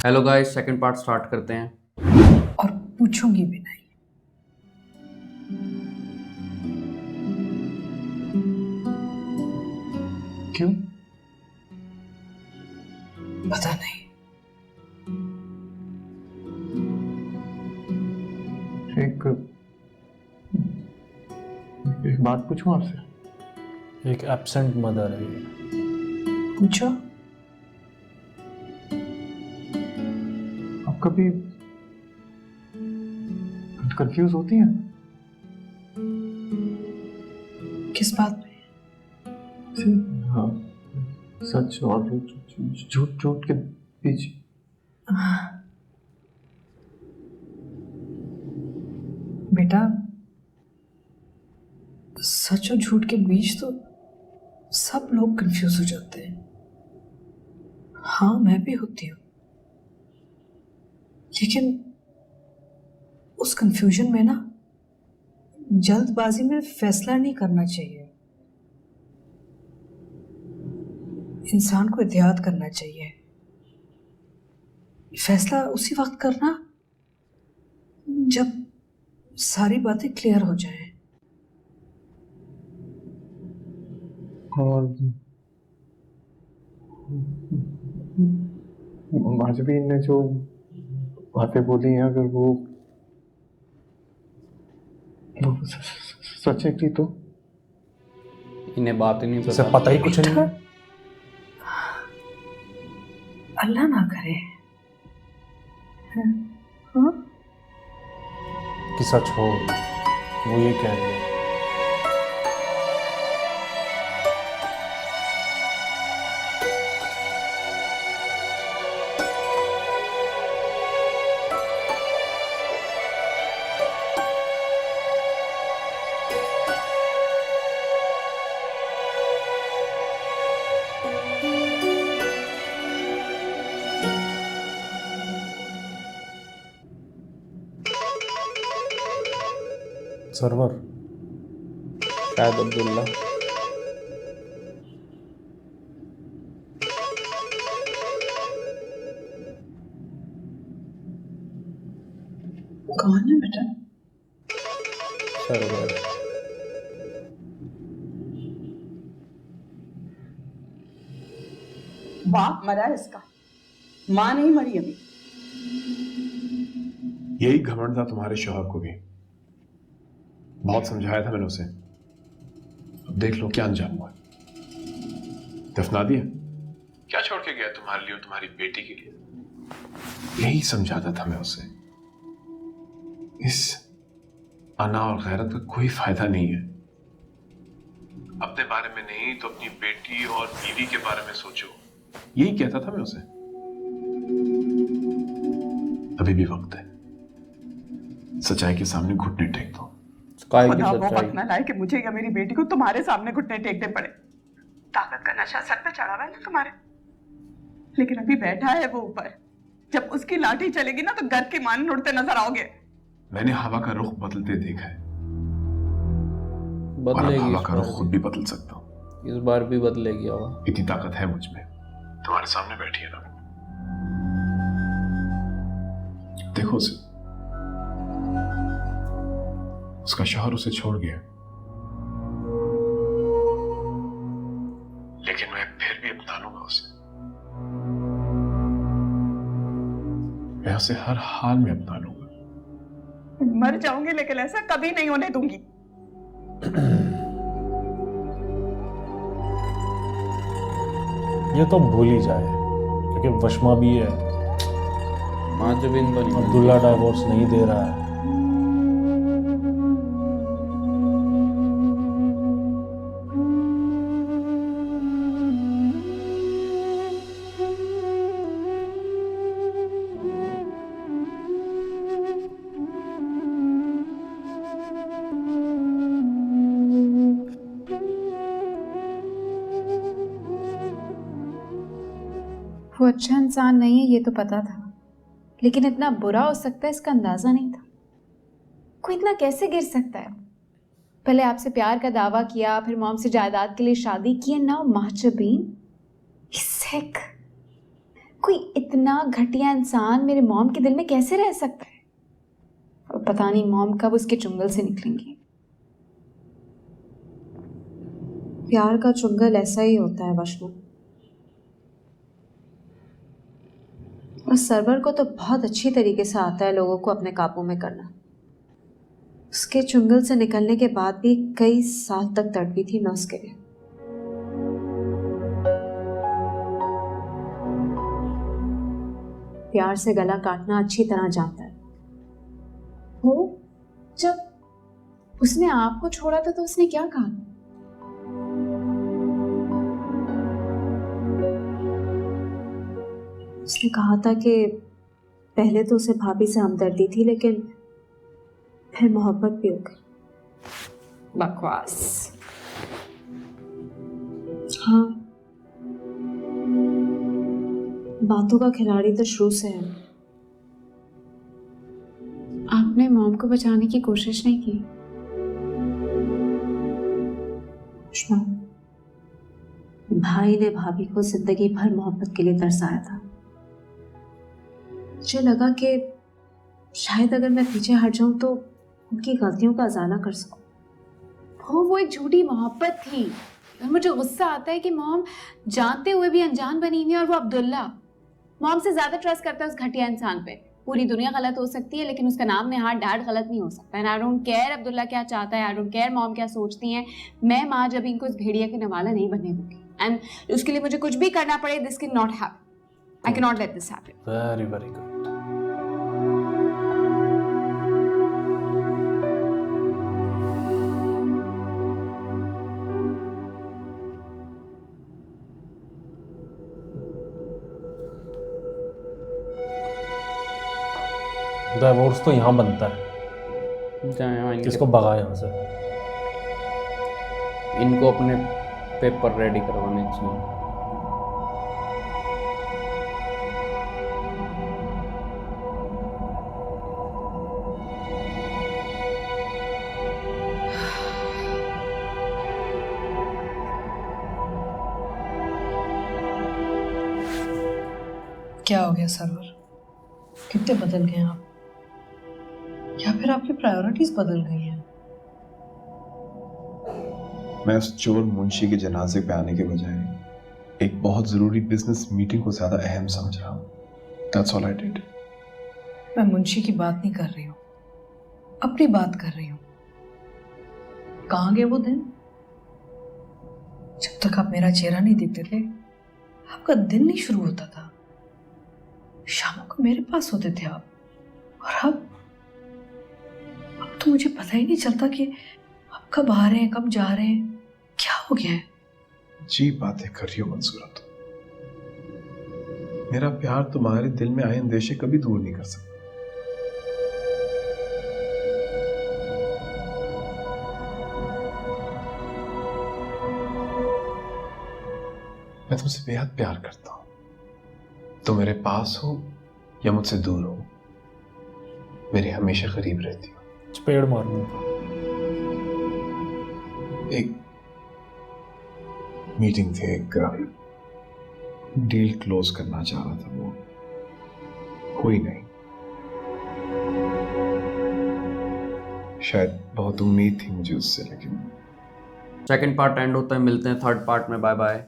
Hello guys, second part start करते हैं। और पूछूंगी भी नहीं। क्यों? पता नहीं। एक बात पूछूं आपसे? एक एब्सेंट मदर है ये। पूछो। आप कभी कंफ्यूज होती हैं? किस बात पे? हाँ, सच और झूठ झूठ के बीच। बेटा, सच और झूठ के बीच तो सब लोग कंफ्यूज हो जाते हैं। हाँ, मैं भी होती हूँ, लेकिन उस कंफ्यूजन में ना जल्दबाजी में फैसला नहीं करना चाहिए। इंसान को एहतियात करना चाहिए। फैसला उसी वक्त करना जब सारी बातें क्लियर हो जाए। और वाजबी ने जो बातें बोली हैं, अगर वो सच निकली तो? इन्हें बात ही नहीं इसे पता। पता ही कुछ नहीं है अल्लाह ना करे। हाँ? कि सच हो। वो ये कह रही है। सर्वर शायद अब्दुल्ला। कौन है बेटा? सर्वर। बाप मरा है इसका, मां नहीं मरी अभी। यही घमंड था तुम्हारे शौहर को भी। बहुत समझाया था मैंने उसे। अब देख लो क्या अंजाम हुआ। दफना दिया। क्या छोड़ के गया तुम्हारे लिए और तुम्हारी बेटी के लिए? यही समझाता था मैं उसे। इस अना और गैरत का कोई फायदा नहीं है। अपने बारे में नहीं तो अपनी बेटी और बीवी के बारे में सोचो। यही कहता था मैं उसे। अभी भी वक्त है। सच्चाई के सामने घुटने टेक दो। काय की खुदा वो सच्चाई। वक्त ना लाए कि मुझे या मेरी बेटी को तुम्हारे सामने घुटने टेकने पड़े। ताकत का नशा सर पे चढ़ा हुआ है ना तुम्हारे, लेकिन अभी बैठा है वो ऊपर। जब उसकी लाठी चलेगी ना तो घर के मान उड़ते नजर आओगे। मैंने हवा का रुख बदलते देखा है और अब बदलेगी हवा इस का रुख बार खुद भी बदल सकता हूँ। भी। इस बार भी बदलेगी हवा। इतनी ताकत है मुझ में। तुम्हारे सामने बैठी है ना, देखो उसे। उसका शौहर उसे छोड़ गया, लेकिन मैं फिर भी अपना लूंगा उसे। मैं उसे हर हाल में अपना लूंगा। मर जाऊंगी लेकिन ऐसा कभी नहीं होने दूंगी। ये तो भूल ही जाए, क्योंकि वशमा भी है। माजबिन तो नहीं अब्दुल्ला डाइवोर्स नहीं दे रहा है। वो अच्छा इंसान नहीं है ये तो पता था, लेकिन इतना बुरा हो सकता है इसका अंदाजा नहीं था। कोई इतना कैसे गिर सकता है? पहले आपसे प्यार का दावा किया, फिर मॉम से जायदाद के लिए शादी की, नाउ माचबीन। सिक। कोई इतना घटिया इंसान मेरे मॉम के दिल में कैसे रह सकता है? और पता नहीं मॉम कब उसके चुंगल से निकलेंगी। प्यार का चुंगल ऐसा ही होता है वशमू। और सरवर को तो बहुत अच्छी तरीके से आता है लोगों को अपने काबू में करना। उसके चुंगल से निकलने के बाद भी कई साल तक तड़पी थी मैं उसके लिए। प्यार से गला काटना अच्छी तरह जानता है वो। जब उसने आपको छोड़ा था तो उसने क्या कहा? उसने कहा था कि पहले तो उसे भाभी से हमदर्दी थी लेकिन फिर मोहब्बत भी हो गई। बकवास। हाँ, बातों का खिलाड़ी तो शुरू से है। आपने मॉम को बचाने की कोशिश नहीं की? भाई ने भाभी को जिंदगी भर मोहब्बत के लिए तरसाया था। मुझे लगा कि शायद अगर मैं पीछे हट जाऊं तो उनकी गलतियों का अजाला कर सकूं। वो एक झूठी मोहब्बत थी। और मुझे गुस्सा आता है कि मॉम जानते हुए भी अनजान बनी हुई है। और वो अब्दुल्ला मॉम से ज्यादा ट्रस्ट करता है उस घटिया इंसान पे। पूरी दुनिया गलत हो सकती है लेकिन उसका नाम नेहार डैड गलत नहीं हो सकता। And I don't care Abdullah क्या चाहता है, आई डोंट केयर मॉम क्या सोचती हैं। मैं माँ जब इनको इस भेड़िया के नवाला नहीं बनने दूंगी। एंड उसके लिए मुझे कुछ भी करना पड़े, this can not happen. I can not let this happen. Very very good. Divorce तो यहाँ बनता है। जहाँ किसको भगा यहाँ से। इनको अपने पेपर रेडी करवाने चाहिए। क्या हो गया सरवर? कितने बदल गए आप? या फिर आपकी प्रायोरिटीज बदल गई हैं? मैं उस चोर मुंशी के जनाजे पे आने के बजाय एक बहुत जरूरी बिजनेस मीटिंग को ज्यादा अहम समझ रहा हूँ। That's all I did. मैं मुंशी की बात नहीं कर रही हूँ, अपनी बात कर रही हूँ। कहाँ गए वो दिन जब तक आप मेरा चेहरा नहीं देखते थे? आपका दिन नहीं शुरू होता था, शामों को मेरे पास होते थे आप। और अब तो मुझे पता ही नहीं चलता कि आप कब आ रहे हैं, कब जा रहे हैं। क्या हो गया है? अजीब बातें कर रही हो मंसूरा तुम। मेरा प्यार तुम्हारे दिल में आए अंदेशे कभी दूर नहीं कर सकता। मैं तुमसे बेहद प्यार करता हूं। तुम मेरे पास हो या मुझसे दूर हो, मेरे हमेशा करीब रहती हो। चपेड़ मारूंगा। एक मीटिंग थी, एक डील क्लोज करना चाह रहा था, वो हुई नहीं। शायद बहुत उम्मीद थी मुझे उससे, लेकिन सेकंड पार्ट एंड होता है, मिलते हैं थर्ड पार्ट में। Bye bye.